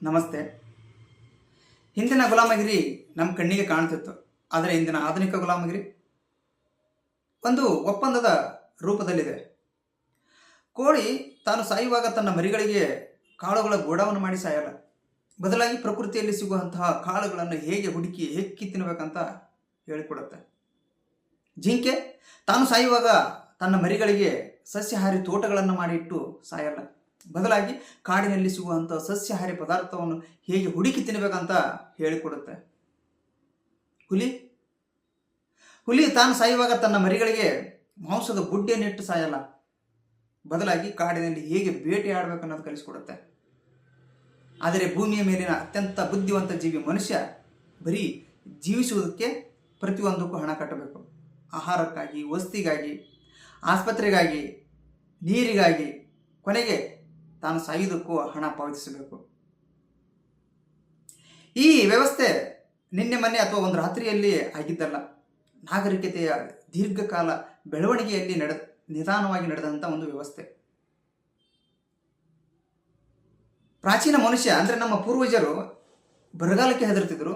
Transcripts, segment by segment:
ನಮಸ್ತೆ. ಹಿಂದಿನ ಗುಲಾಮಗಿರಿ ನಮ್ಮ ಕಣ್ಣಿಗೆ ಕಾಣ್ತಿತ್ತು. ಆದರೆ ಇಂದಿನ ಆಧುನಿಕ ಗುಲಾಮಗಿರಿ ಒಂದು ಒಪ್ಪಂದದ ರೂಪದಲ್ಲಿದೆ. ಕೋಳಿ ತಾನು ಸಾಯುವಾಗ ತನ್ನ ಮರಿಗಳಿಗೆ ಕಾಳುಗಳ ಗೋಡವನ್ನು ಮಾಡಿ ಸಾಯಲ್ಲ. ಬದಲಾಗಿ ಪ್ರಕೃತಿಯಲ್ಲಿ ಸಿಗುವಂತಹ ಕಾಳುಗಳನ್ನು ಹೇಗೆ ಹುಡುಕಿ ಹೆಕ್ಕಿ ತಿನ್ನಬೇಕಂತ ಹೇಳಿಕೊಡುತ್ತೆ. ಜಿಂಕೆ ತಾನು ಸಾಯುವಾಗ ತನ್ನ ಮರಿಗಳಿಗೆ ಸಸ್ಯಾಹಾರಿ ತೋಟಗಳನ್ನು ಮಾಡಿಟ್ಟು ಸಾಯಲ್ಲ. ಬದಲಾಗಿ ಕಾಡಿನಲ್ಲಿ ಸಿಗುವಂಥ ಸಸ್ಯಾಹಾರಿ ಪದಾರ್ಥವನ್ನು ಹೇಗೆ ಹುಡುಕಿ ತಿನ್ನಬೇಕಂತ ಹೇಳಿಕೊಡುತ್ತೆ. ಹುಲಿ ತಾನು ಸಾಯುವಾಗ ತನ್ನ ಮರಿಗಳಿಗೆ ಮಾಂಸದ ಗುಡ್ಡೆಯನ್ನಿಟ್ಟು ಸಾಯಲ್ಲ. ಬದಲಾಗಿ ಕಾಡಿನಲ್ಲಿ ಹೇಗೆ ಬೇಟೆಯಾಡಬೇಕು ಅನ್ನೋದು ಕಲಿಸಿಕೊಡುತ್ತೆ. ಆದರೆ ಭೂಮಿಯ ಮೇಲಿನ ಅತ್ಯಂತ ಬುದ್ಧಿವಂತ ಜೀವಿ ಮನುಷ್ಯ ಬರೀ ಜೀವಿಸುವುದಕ್ಕೆ ಪ್ರತಿಯೊಂದಕ್ಕೂ ಹಣ ಕಟ್ಟಬೇಕು. ಆಹಾರಕ್ಕಾಗಿ, ವಸತಿಗಾಗಿ, ಆಸ್ಪತ್ರೆಗಾಗಿ, ನೀರಿಗಾಗಿ, ಕೊನೆಗೆ ತಾನು ಸಾಯುವುದಕ್ಕೂ ಹಣ ಪಾವತಿಸಬೇಕು. ಈ ವ್ಯವಸ್ಥೆ ನಿನ್ನೆ ಮೊನ್ನೆ ಅಥವಾ ಒಂದು ರಾತ್ರಿಯಲ್ಲಿ ಆಗಿದ್ದಲ್ಲ. ನಾಗರಿಕತೆಯ ದೀರ್ಘಕಾಲ ಬೆಳವಣಿಗೆಯಲ್ಲಿ ನಿಧಾನವಾಗಿ ನಡೆದಂಥ ಒಂದು ವ್ಯವಸ್ಥೆ. ಪ್ರಾಚೀನ ಮನುಷ್ಯ ಅಂದರೆ ನಮ್ಮ ಪೂರ್ವಜರು ಬರಗಾಲಕ್ಕೆ ಹೆದರ್ತಿದ್ರು,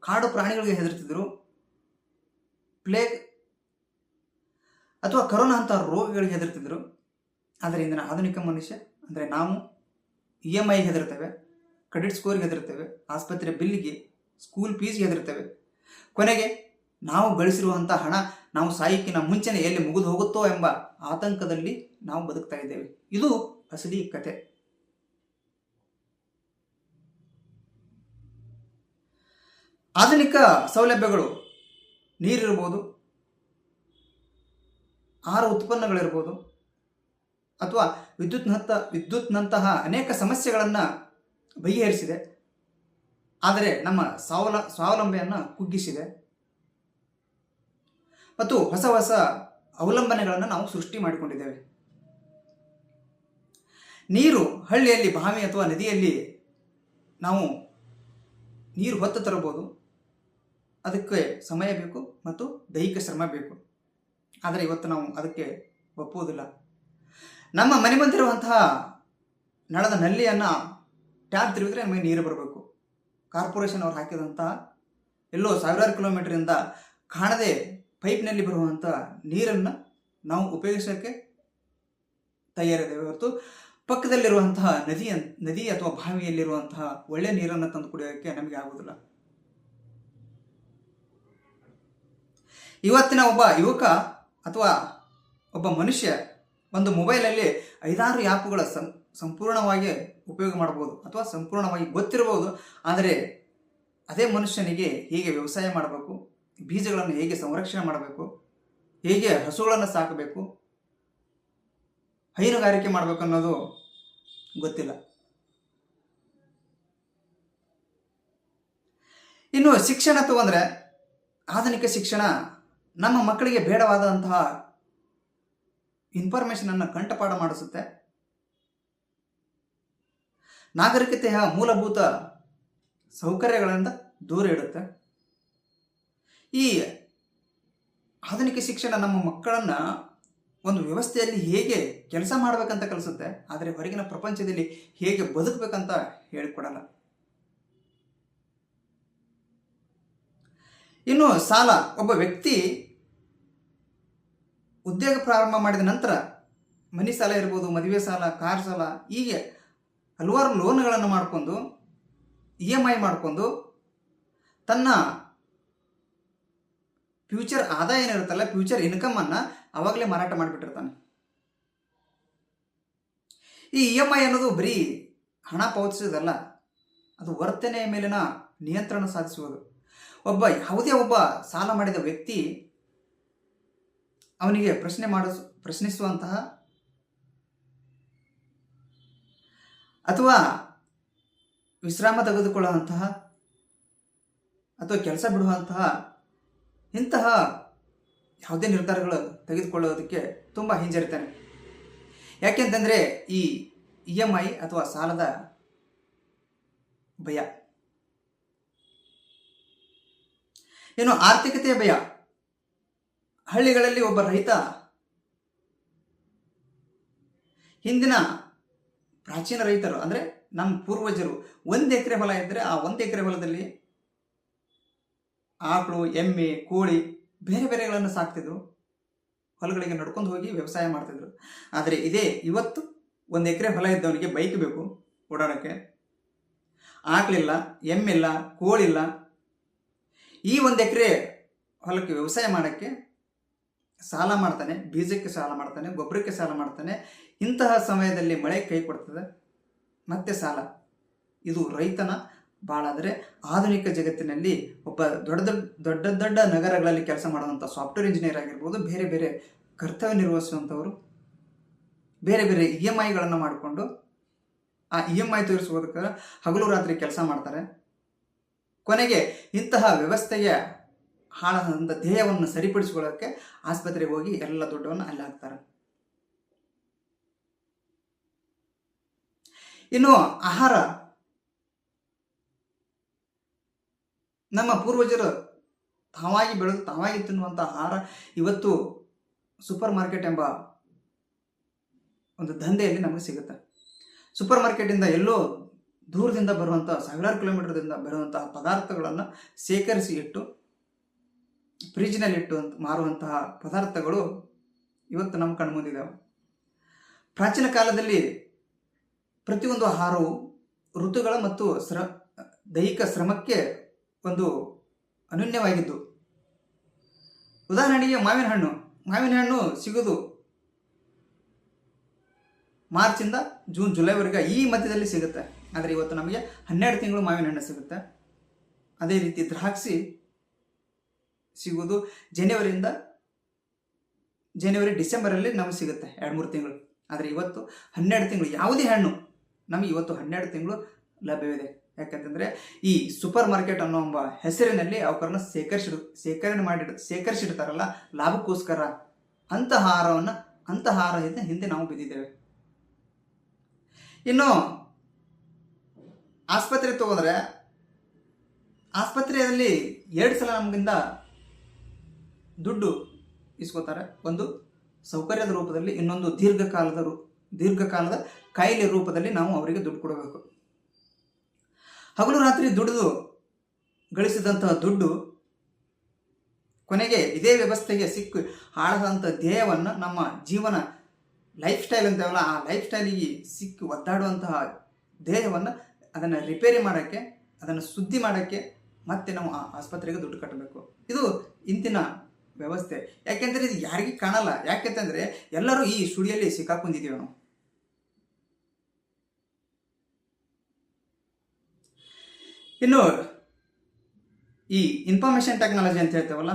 ಕಾಡು ಪ್ರಾಣಿಗಳಿಗೆ ಹೆದರ್ತಿದ್ರು, ಪ್ಲೇಗ್ ಅಥವಾ ಕರೋನಾ ಅಂತ ರೋಗಗಳಿಗೆ ಹೆದರ್ತಿದ್ರು. ಆದರೆ ಇಂದಿನ ಆಧುನಿಕ ಮನುಷ್ಯ ಅಂದರೆ ನಾವು EMIಗೆ ಹೆದರ್ತೇವೆ, ಕ್ರೆಡಿಟ್ ಸ್ಕೋರ್ಗೆ ಹೆದರ್ತೇವೆ, ಆಸ್ಪತ್ರೆ ಬಿಲ್ಲಿಗೆ, ಸ್ಕೂಲ್ ಫೀಸ್ಗೆ ಹೆದರ್ತೇವೆ. ಕೊನೆಗೆ ನಾವು ಗಳಿಸಿರುವಂಥ ಹಣ ನಾವು ಸಾಯಕ್ಕಿನ ಮುಂಚೆನೇ ಎಲ್ಲಿ ಮುಗಿದು ಹೋಗುತ್ತೋ ಎಂಬ ಆತಂಕದಲ್ಲಿ ನಾವು ಬದುಕ್ತಾ ಇದ್ದೇವೆ. ಇದು ಅಸಲಿ ಕತೆ. ಆಧುನಿಕ ಸೌಲಭ್ಯಗಳು ನೀರಿರ್ಬೋದು, ಆಹಾರ ಉತ್ಪನ್ನಗಳಿರ್ಬೋದು, ಅಥವಾ ವಿದ್ಯುತ್ನಂತಹ ಅನೇಕ ಸಮಸ್ಯೆಗಳನ್ನು ಬಗೆಹರಿಸಿದೆ. ಆದರೆ ನಮ್ಮ ಸ್ವಾವಲಂಬನೆಯನ್ನು ಕುಗ್ಗಿಸಿದೆ ಮತ್ತು ಹೊಸ ಹೊಸ ಅವಲಂಬನೆಗಳನ್ನು ನಾವು ಸೃಷ್ಟಿ ಮಾಡಿಕೊಂಡಿದ್ದೇವೆ. ನೀರು ಹಳ್ಳಿಯಲ್ಲಿ ಬಾವಿ ಅಥವಾ ನದಿಯಲ್ಲಿ ನಾವು ನೀರು ಹೊತ್ತು ತರಬಹುದು. ಅದಕ್ಕೆ ಸಮಯ ಬೇಕು ಮತ್ತು ದೈಹಿಕ ಶ್ರಮ ಬೇಕು. ಆದರೆ ಇವತ್ತು ನಾವು ಅದಕ್ಕೆ ಒಪ್ಪುವುದಿಲ್ಲ. ನಮ್ಮ ಮನೆ ಬಂದಿರುವಂತಹ ನಳದ ನಲ್ಲಿಯನ್ನು ಟ್ಯಾಪ್ ತಿರುಗಿದ್ರೆ ನಮಗೆ ನೀರು ಬರಬೇಕು. ಕಾರ್ಪೊರೇಷನ್ ಅವ್ರು ಹಾಕಿದಂತಹ ಎಲ್ಲೋ ಸಾವಿರಾರು ಕಿಲೋಮೀಟರಿಂದ ಕಾಣದೆ ಪೈಪ್ನಲ್ಲಿ ಬರುವಂಥ ನೀರನ್ನು ನಾವು ಉಪಯೋಗಿಸೋಕ್ಕೆ ತಯಾರಿದ್ದೇವೆ ಹೊರತು ಪಕ್ಕದಲ್ಲಿರುವಂತಹ ನದಿ ಅಥವಾ ಬಾವಿಯಲ್ಲಿರುವಂತಹ ಒಳ್ಳೆಯ ನೀರನ್ನು ತಂದು ಕುಡಿಯೋಕ್ಕೆ ನಮಗೆ ಆಗುವುದಿಲ್ಲ. ಇವತ್ತಿನ ಒಬ್ಬ ಯುವಕ ಅಥವಾ ಒಬ್ಬ ಮನುಷ್ಯ ಒಂದು ಮೊಬೈಲಲ್ಲಿ 5-6 ಆ್ಯಪ್ಗಳ ಸಂಪೂರ್ಣವಾಗಿ ಉಪಯೋಗ ಮಾಡ್ಬೋದು ಅಥವಾ ಸಂಪೂರ್ಣವಾಗಿ ಗೊತ್ತಿರಬಹುದು. ಆದರೆ ಅದೇ ಮನುಷ್ಯನಿಗೆ ಹೇಗೆ ವ್ಯವಸಾಯ ಮಾಡಬೇಕು, ಬೀಜಗಳನ್ನು ಹೇಗೆ ಸಂರಕ್ಷಣೆ ಮಾಡಬೇಕು, ಹೇಗೆ ಹಸುಗಳನ್ನು ಸಾಕಬೇಕು, ಹೈನುಗಾರಿಕೆ ಮಾಡಬೇಕು ಅನ್ನೋದು ಗೊತ್ತಿಲ್ಲ. ಇನ್ನು ಶಿಕ್ಷಣ ತಗೊಂಡ್ರೆ ಆಧುನಿಕ ಶಿಕ್ಷಣ ನಮ್ಮ ಮಕ್ಕಳಿಗೆ ಬೇಡವಾದಂತಹ ಇನ್ಫಾರ್ಮೇಷನನ್ನು ಕಂಠಪಾಠ ಮಾಡಿಸುತ್ತೆ. ನಾಗರಿಕತೆಯ ಮೂಲಭೂತ ಸೌಕರ್ಯಗಳಿಂದ ದೂರ ಇಡುತ್ತೆ. ಈ ಆಧುನಿಕ ಶಿಕ್ಷಣ ನಮ್ಮ ಮಕ್ಕಳನ್ನು ಒಂದು ವ್ಯವಸ್ಥೆಯಲ್ಲಿ ಹೇಗೆ ಕೆಲಸ ಮಾಡಬೇಕಂತ ಕಲಿಸುತ್ತೆ. ಆದರೆ ಹೊರಗಿನ ಪ್ರಪಂಚದಲ್ಲಿ ಹೇಗೆ ಬದುಕಬೇಕಂತ ಹೇಳಿಕೊಡಲ್ಲ. ಇನ್ನು ಸಾಲ, ಒಬ್ಬ ವ್ಯಕ್ತಿ ಉದ್ಯೋಗ ಪ್ರಾರಂಭ ಮಾಡಿದ ನಂತರ ಮನೆ ಸಾಲ ಇರ್ಬೋದು, ಮದುವೆ ಸಾಲ, ಕಾರ್ ಸಾಲ, ಹೀಗೆ ಹಲವಾರು ಲೋನ್ಗಳನ್ನು ಮಾಡಿಕೊಂಡು EMI ಮಾಡಿಕೊಂಡು ತನ್ನ ಫ್ಯೂಚರ್ ಆದಾಯ ಏನಿರುತ್ತಲ್ಲ, ಫ್ಯೂಚರ್ ಇನ್ಕಮನ್ನು ಆವಾಗಲೇ ಮಾರಾಟ ಮಾಡಿಬಿಟ್ಟಿರ್ತಾನೆ. ಈ EMI ಅನ್ನೋದು ಬರೀ ಹಣ ಪಾವತಿಸೋದಲ್ಲ, ಅದು ವರ್ತನೆಯ ಮೇಲಿನ ನಿಯಂತ್ರಣ ಸಾಧಿಸುವುದು. ಯಾವುದೇ ಒಬ್ಬ ಸಾಲ ಮಾಡಿದ ವ್ಯಕ್ತಿ ಅವನಿಗೆ ಪ್ರಶ್ನಿಸುವಂತಹ ಅಥವಾ ವಿಶ್ರಾಮ ತೆಗೆದುಕೊಳ್ಳುವಂತಹ ಅಥವಾ ಕೆಲಸ ಬಿಡುವಂತಹ ಇಂತಹ ಯಾವುದೇ ನಿರ್ಧಾರಗಳು ತೆಗೆದುಕೊಳ್ಳೋದಕ್ಕೆ ತುಂಬ ಹಿಂಜರಿತಾನೆ. ಯಾಕೆಂತಂದರೆ ಈ EMI ಅಥವಾ ಸಾಲದ ಭಯ. ಇನ್ನು ಆರ್ಥಿಕತೆಯ ಭಯ. ಹಳ್ಳಿಗಳಲ್ಲಿ ಒಬ್ಬ ರೈತ ಹಿಂದಿನ ಪ್ರಾಚೀನ ರೈತರು ಅಂದರೆ ನಮ್ಮ ಪೂರ್ವಜರು 1 ಎಕರೆ ಹೊಲ ಇದ್ದರೆ ಆ 1 ಎಕರೆ ಹೊಲದಲ್ಲಿ ಆಕಳು, ಎಮ್ಮೆ, ಕೋಳಿ ಬೇರೆ ಬೇರೆಗಳನ್ನು ಸಾಕ್ತಿದ್ರು. ಹೊಲಗಳಿಗೆ ನಡ್ಕೊಂಡು ಹೋಗಿ ವ್ಯವಸಾಯ ಮಾಡ್ತಿದ್ರು. ಆದರೆ ಇದೇ ಇವತ್ತು 1 ಎಕರೆ ಹೊಲ ಇದ್ದವನಿಗೆ ಬೈಕ್ ಬೇಕು ಓಡಾಡೋಕ್ಕೆ, ಆಕಳಿಲ್ಲ, ಎಮ್ಮಿಲ್ಲ, ಕೋಳಿಲ್ಲ. ಈ 1 ಎಕರೆ ಹೊಲಕ್ಕೆ ವ್ಯವಸಾಯ ಮಾಡೋಕ್ಕೆ ಸಾಲ ಮಾಡ್ತಾನೆ, ಬೀಜಕ್ಕೆ ಸಾಲ ಮಾಡ್ತಾನೆ, ಗೊಬ್ಬರಕ್ಕೆ ಸಾಲ ಮಾಡ್ತಾನೆ. ಇಂತಹ ಸಮಯದಲ್ಲಿ ಮಳೆ ಕೈ ಕೊಡ್ತದೆ, ಮತ್ತೆ ಸಾಲ. ಇದು ರೈತನ ಭಾಳಾದರೆ ಆಧುನಿಕ ಜಗತ್ತಿನಲ್ಲಿ ಒಬ್ಬ ದೊಡ್ಡ ನಗರಗಳಲ್ಲಿ ಕೆಲಸ ಮಾಡುವಂಥ ಸಾಫ್ಟ್ವೇರ್ ಇಂಜಿನಿಯರ್ ಆಗಿರ್ಬೋದು, ಬೇರೆ ಬೇರೆ ಕರ್ತವ್ಯ ನಿರ್ವಹಿಸುವಂಥವರು ಬೇರೆ ಬೇರೆ EMIಗಳನ್ನು ಮಾಡಿಕೊಂಡು ಆ EMI ತೀರಿಸುವುದಕ್ಕೆ ಹಗಲು ರಾತ್ರಿ ಕೆಲಸ ಮಾಡ್ತಾರೆ. ಕೊನೆಗೆ ಇಂತಹ ವ್ಯವಸ್ಥೆಯ ಹಾಳಾದಂಥ ಧ್ಯೇಯವನ್ನು ಸರಿಪಡಿಸಿಕೊಳ್ಳೋಕ್ಕೆ ಆಸ್ಪತ್ರೆಗೆ ಹೋಗಿ ಎಲ್ಲ ದುಡ್ಡನ್ನು ಅಲ್ಲಿ ಹಾಕ್ತಾರೆ. ಇನ್ನು ಆಹಾರ, ನಮ್ಮ ಪೂರ್ವಜರು ತಾವಾಗಿ ಬೆಳೆದು ತಾವಾಗಿ ತಿನ್ನುವಂಥ ಆಹಾರ ಇವತ್ತು ಸೂಪರ್ ಮಾರ್ಕೆಟ್ ಎಂಬ ಒಂದು ದಂಧೆಯಲ್ಲಿ ನಮಗೆ ಸಿಗುತ್ತೆ. ಸೂಪರ್ ಮಾರ್ಕೆಟಿಂದ ಎಲ್ಲೋ ದೂರದಿಂದ ಬರುವಂಥ ಸಾವಿರಾರು ಕಿಲೋಮೀಟರ್ದಿಂದ ಬರುವಂತಹ ಪದಾರ್ಥಗಳನ್ನು ಸೇಕರಿಸಿ ಇಟ್ಟು ಫ್ರಿಜ್ನಲ್ಲಿಟ್ಟು ಮಾರುವಂತಹ ಪದಾರ್ಥಗಳು ಇವತ್ತು ನಮ್ಮ ಕಣ್ಮುಂದಿದ್ದಾವೆ. ಪ್ರಾಚೀನ ಕಾಲದಲ್ಲಿ ಪ್ರತಿಯೊಂದು ಆಹಾರವು ಋತುಗಳ ಮತ್ತು ದೈಹಿಕ ಶ್ರಮಕ್ಕೆ ಒಂದು ಅನನ್ಯವಾಗಿದ್ದು. ಉದಾಹರಣೆಗೆ ಮಾವಿನ ಹಣ್ಣು ಸಿಗೋದು ಮಾರ್ಚಿಂದ ಜೂನ್ ಜುಲೈವರೆಗೆ ಈ ಮಧ್ಯದಲ್ಲಿ ಸಿಗುತ್ತೆ. ಆದರೆ ಇವತ್ತು ನಮಗೆ 12 ತಿಂಗಳು ಮಾವಿನ ಹಣ್ಣು ಸಿಗುತ್ತೆ. ಅದೇ ರೀತಿ ದ್ರಾಕ್ಷಿ ಸಿಗೋದು ಜನವರಿ ಡಿಸೆಂಬರಲ್ಲಿ ನಮಗೆ ಸಿಗುತ್ತೆ, 2-3 ತಿಂಗಳು. ಆದರೆ ಇವತ್ತು 12 ತಿಂಗಳು ಯಾವುದೇ ಹಣ್ಣು ನಮಗೆ ಇವತ್ತು 12 ತಿಂಗಳು ಲಭ್ಯವಿದೆ. ಯಾಕಂತಂದರೆ ಈ ಸೂಪರ್ ಮಾರ್ಕೆಟ್ ಅನ್ನೋ ಎಂಬ ಹೆಸರಿನಲ್ಲಿ ಅವುಗಳನ್ನು ಸೇಕರಿಸಿಡ್ತಾರಲ್ಲ ಲಾಭಕ್ಕೋಸ್ಕರ. ಅಂಥ ಆಹಾರದಿಂದ ಹಿಂದೆ ನಾವು ಬಿದ್ದಿದ್ದೇವೆ. ಇನ್ನು ಆಸ್ಪತ್ರೆ ತಗೋದ್ರೆ ಆಸ್ಪತ್ರೆಯಲ್ಲಿ 2 ಸಲ ನಮಗಿಂದ ದುಡ್ಡು ಇಸ್ಕೋತಾರೆ. ಒಂದು ಸೌಕರ್ಯದ ರೂಪದಲ್ಲಿ, ಇನ್ನೊಂದು ದೀರ್ಘಕಾಲದ ಕಾಯಿಲೆ ರೂಪದಲ್ಲಿ ನಾವು ಅವರಿಗೆ ದುಡ್ಡು ಕೊಡಬೇಕು. ಹಗಲು ರಾತ್ರಿ ದುಡಿದು ಗಳಿಸಿದಂತಹ ದುಡ್ಡು ಕೊನೆಗೆ ಇದೇ ವ್ಯವಸ್ಥೆಗೆ ಸಿಕ್ಕು ಹಾಳಾದಂಥ ಧ್ಯೇಯವನ್ನು, ನಮ್ಮ ಜೀವನ ಲೈಫ್ ಸ್ಟೈಲ್ ಅಂತೀವಲ್ಲ, ಆ ಲೈಫ್ ಸ್ಟೈಲಿಗೆ ಸಿಕ್ಕಿ ಒದ್ದಾಡುವಂತಹ ಧ್ಯೇಯವನ್ನು ಅದನ್ನು ರಿಪೇರಿ ಮಾಡೋಕ್ಕೆ, ಅದನ್ನು ಶುದ್ಧಿ ಮಾಡೋಕ್ಕೆ ಮತ್ತೆ ನಾವು ಆ ಆಸ್ಪತ್ರೆಗೆ ದುಡ್ಡು ಕಟ್ಟಬೇಕು. ಇದು ಇಂದಿನ ವ್ಯವಸ್ಥೆ. ಯಾಕೆಂದರೆ ಇದು ಯಾರಿಗೂ ಕಾಣಲ್ಲ. ಯಾಕೆಂತಂದರೆ ಎಲ್ಲರೂ ಈ ಸುಳಿಯಲ್ಲಿ ಸಿಕ್ಕಾಕೊಂಡಿದ್ದೀವಿ ನಾವು. ಇನ್ನು ಈ ಇನ್ಫಾರ್ಮೇಷನ್ ಟೆಕ್ನಾಲಜಿ ಅಂತ ಹೇಳ್ತೇವಲ್ಲ,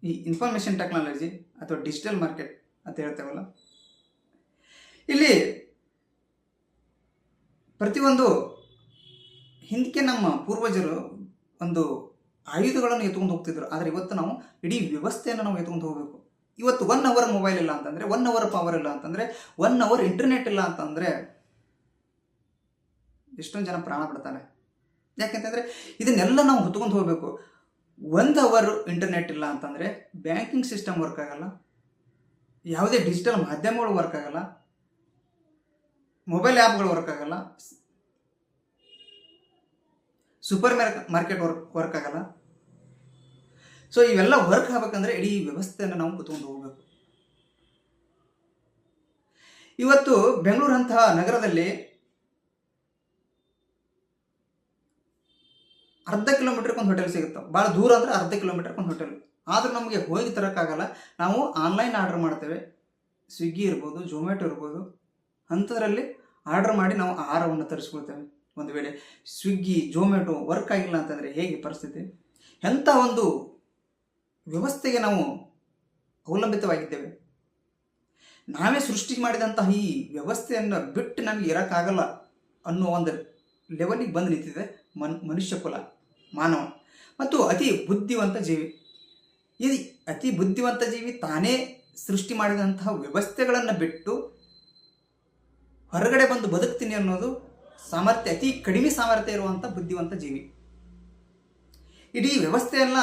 ಈ ಇನ್ಫಾರ್ಮೇಷನ್ ಟೆಕ್ನಾಲಜಿ ಅಥವಾ ಡಿಜಿಟಲ್ ಮಾರ್ಕೆಟ್ ಅಂತ ಹೇಳ್ತೇವಲ್ಲ, ಇಲ್ಲಿ ಪ್ರತಿಯೊಂದು ಹಿಂದಕ್ಕೆ ನಮ್ಮ ಪೂರ್ವಜರು ಒಂದು ಆಯುಧಗಳನ್ನು ಎತ್ಕೊಂಡು ಹೋಗ್ತಿದ್ರು. ಆದರೆ ಇವತ್ತು ನಾವು ಇಡೀ ವ್ಯವಸ್ಥೆಯನ್ನು ನಾವು ಎತ್ಕೊಂಡು ಹೋಗಬೇಕು. ಇವತ್ತು 1 ಅವರ್ ಮೊಬೈಲ್ ಇಲ್ಲ ಅಂತಂದರೆ, 1 ಅವರ್ ಪವರ್ ಇಲ್ಲ ಅಂತಂದರೆ, 1 ಅವರ್ ಇಂಟರ್ನೆಟ್ ಇಲ್ಲ ಅಂತಂದರೆ ಎಷ್ಟೊಂದು ಜನ ಪ್ರಾಣ ಬಿಡ್ತಾರೆ. ಯಾಕೆಂತಂದರೆ ಇದನ್ನೆಲ್ಲ ನಾವು ಹೊತ್ಕೊಂಡು ಹೋಗಬೇಕು. 1 ಅವರ್ ಇಂಟರ್ನೆಟ್ ಇಲ್ಲ ಅಂತಂದರೆ ಬ್ಯಾಂಕಿಂಗ್ ಸಿಸ್ಟಮ್ ವರ್ಕ್ ಆಗಲ್ಲ, ಯಾವುದೇ ಡಿಜಿಟಲ್ ಮಾಧ್ಯಮಗಳು ವರ್ಕ್ ಆಗಲ್ಲ, ಮೊಬೈಲ್ ಆ್ಯಪ್ಗಳು ವರ್ಕ್ ಆಗಲ್ಲ, ಸೂಪರ್ ಮಾರ್ಕೆಟ್ ವರ್ಕ್ ಆಗಲ್ಲ. ಸೊ ಇವೆಲ್ಲ ವರ್ಕ್ ಆಗಬೇಕಂದ್ರೆ ಇಡೀ ವ್ಯವಸ್ಥೆಯನ್ನು ನಾವು ಕುತ್ಕೊಂಡು ಹೋಗಬೇಕು. ಇವತ್ತು ಬೆಂಗಳೂರಂತಹ ನಗರದಲ್ಲಿ ಅರ್ಧ ಕಿಲೋಮೀಟರ್ಗೆ ಒಂದು ಹೋಟೆಲ್ ಸಿಗುತ್ತೆ. ಭಾಳ ದೂರ ಅಂದರೆ ಅರ್ಧ ಕಿಲೋಮೀಟರ್ಗೆ ಒಂದು ಹೋಟೆಲ್. ಆದರೂ ನಮಗೆ ಹೋಗಿ ತರೋಕ್ಕಾಗಲ್ಲ. ನಾವು ಆನ್ಲೈನ್ ಆರ್ಡರ್ ಮಾಡ್ತೇವೆ. ಸ್ವಿಗ್ಗಿ ಇರ್ಬೋದು, ಝೊಮ್ಯಾಟೊ ಇರ್ಬೋದು, ಅಂಥದ್ರಲ್ಲಿ ಆರ್ಡರ್ ಮಾಡಿ ನಾವು ಆಹಾರವನ್ನು ತರಿಸ್ಕೊಳ್ತೇವೆ. ಒಂದು ವೇಳೆ ಸ್ವಿಗ್ಗಿ ಝೊಮ್ಯಾಟೊ ವರ್ಕ್ ಆಗಿಲ್ಲ ಅಂತಂದರೆ ಹೇಗೆ ಪರಿಸ್ಥಿತಿ? ಎಂಥ ಒಂದು ವ್ಯವಸ್ಥೆಗೆ ನಾವು ಅವಲಂಬಿತವಾಗಿದ್ದೇವೆ. ನಾವೇ ಸೃಷ್ಟಿ ಮಾಡಿದಂತಹ ಈ ವ್ಯವಸ್ಥೆಯನ್ನು ಬಿಟ್ಟು ನಮಗೆ ಇರೋಕ್ಕಾಗಲ್ಲ ಅನ್ನೋ ಒಂದು ಲೆವೆಲಿಗೆ ಬಂದು ನಿಂತಿದೆ ಮನುಷ್ಯ ಕುಲ, ಮಾನವ. ಮತ್ತು ಅತಿ ಬುದ್ಧಿವಂತ ಜೀವಿ. ಈ ಅತಿ ಬುದ್ಧಿವಂತ ಜೀವಿ ತಾನೇ ಸೃಷ್ಟಿ ಮಾಡಿದಂತಹ ವ್ಯವಸ್ಥೆಗಳನ್ನು ಬಿಟ್ಟು ಹೊರಗಡೆ ಬಂದು ಬದುಕ್ತೀನಿ ಅನ್ನೋದು ಸಾಮರ್ಥ್ಯ, ಅತಿ ಕಡಿಮೆ ಸಾಮರ್ಥ್ಯ ಇರುವಂಥ ಬುದ್ಧಿವಂತ ಜೀವಿ. ಇಡೀ ವ್ಯವಸ್ಥೆಯೆಲ್ಲ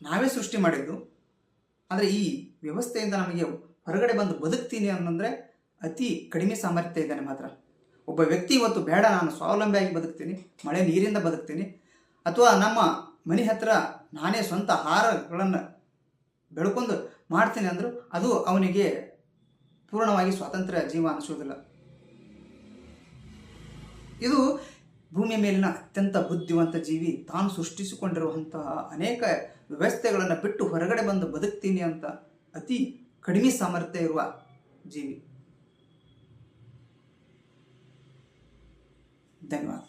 ನಾವೇ ಸೃಷ್ಟಿ ಮಾಡಿದ್ದು. ಆದರೆ ಈ ವ್ಯವಸ್ಥೆಯಿಂದ ನಮಗೆ ಹೊರಗಡೆ ಬಂದು ಬದುಕ್ತೀನಿ ಅನ್ನಂದರೆ ಅತಿ ಕಡಿಮೆ ಸಾಮರ್ಥ್ಯ ಇದ್ದಾನೆ ಮಾತ್ರ. ಒಬ್ಬ ವ್ಯಕ್ತಿ ಇವತ್ತು ಬೇಡ ನಾನು ಸ್ವಾವಲಂಬಿಯಾಗಿ ಬದುಕ್ತೀನಿ, ಮಳೆ ನೀರಿಂದ ಬದುಕ್ತೀನಿ, ಅಥವಾ ನಮ್ಮ ಮನೆ ಹತ್ರ ನಾನೇ ಸ್ವಂತ ಆಹಾರಗಳನ್ನು ಬೆಳ್ಕೊಂಡು ಮಾಡ್ತೀನಿ ಅಂದರೂ ಅದು ಅವನಿಗೆ ಪೂರ್ಣವಾಗಿ ಸ್ವಾತಂತ್ರ್ಯ ಜೀವ ಅನಿಸೋದಿಲ್ಲ. ಇದು ಭೂಮಿಯ ಮೇಲಿನ ಅತ್ಯಂತ ಬುದ್ಧಿವಂತ ಜೀವಿ, ತಾನು ಸೃಷ್ಟಿಸಿಕೊಂಡಿರುವಂತಹ ಅನೇಕ ವ್ಯವಸ್ಥೆಗಳನ್ನು ಬಿಟ್ಟು ಹೊರಗಡೆ ಬಂದು ಬದುಕ್ತೀನಿ ಅಂತ ಅತಿ ಕಡಿಮೆ ಸಾಮರ್ಥ್ಯ ಇರುವ ಜೀವಿ. ಧನ್ಯವಾದ.